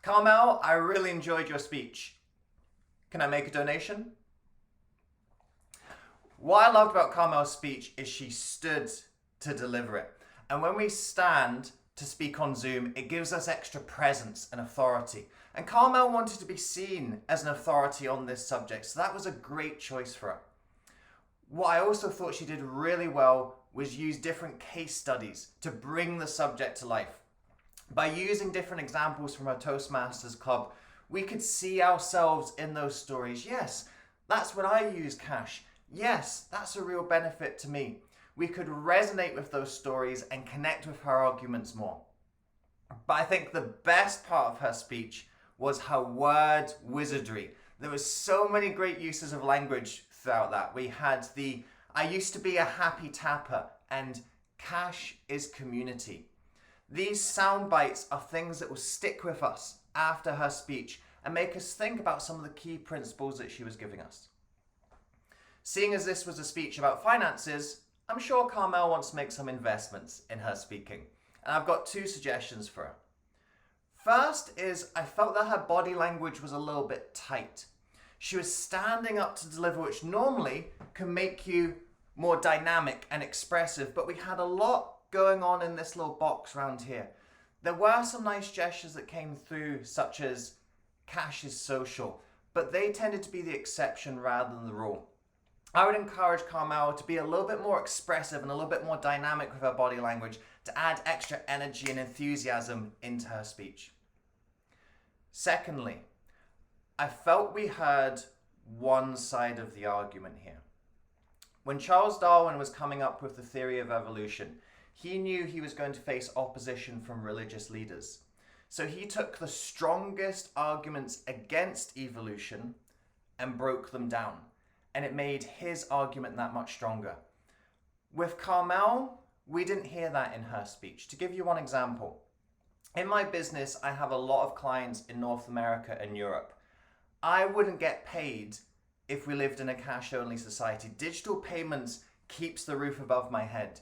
Carmel, I really enjoyed your speech. Can I make a donation? What I loved about Carmel's speech is she stood to deliver it. And when we stand to speak on Zoom, it gives us extra presence and authority. And Carmel wanted to be seen as an authority on this subject, so that was a great choice for her. What I also thought she did really well was use different case studies to bring the subject to life. By using different examples from her Toastmasters Club, we could see ourselves in those stories. Yes, that's when I use cash. Yes, that's a real benefit to me. We could resonate with those stories and connect with her arguments more. But I think the best part of her speech was her word wizardry. There was so many great uses of language throughout that. We had the I used to be a happy tapper and cash is community. These sound bites are things that will stick with us after her speech and make us think about some of the key principles that she was giving us. Seeing as this was a speech about finances, I'm sure Carmel wants to make some investments in her speaking, and I've got two suggestions for her. First is I felt that her body language was a little bit tight. She was standing up to deliver, which normally can make you more dynamic and expressive, but we had a lot going on in this little box around here. There were some nice gestures that came through, such as cash is social, but they tended to be the exception rather than the rule. I would encourage Carmel to be a little bit more expressive and a little bit more dynamic with her body language to add extra energy and enthusiasm into her speech. Secondly, I felt we heard one side of the argument here. When Charles Darwin was coming up with the theory of evolution, he knew he was going to face opposition from religious leaders. So he took the strongest arguments against evolution and broke them down. And it made his argument that much stronger. With Carmel, we didn't hear that in her speech. To give you one example, in my business, I have a lot of clients in North America and Europe. I wouldn't get paid if we lived in a cash-only society. Digital payments keeps the roof above my head.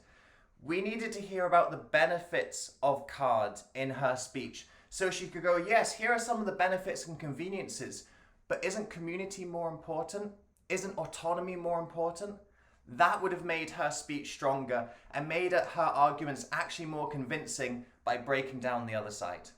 We needed to hear about the benefits of card in her speech. So she could go, yes, here are some of the benefits and conveniences, but isn't community more important? Isn't autonomy more important? That would have made her speech stronger and made her arguments actually more convincing by breaking down the other side.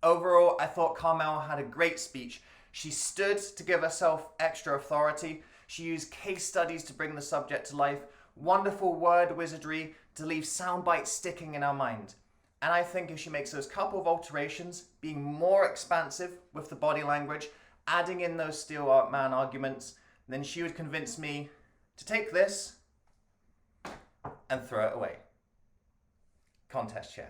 Overall, I thought Carmel had a great speech. She stood to give herself extra authority. She used case studies to bring the subject to life. Wonderful word wizardry to leave sound bites sticking in our mind. And I think if she makes those couple of alterations, being more expansive with the body language, adding in those Steelman arguments, then she would convince me to take this and throw it away. Contest chair.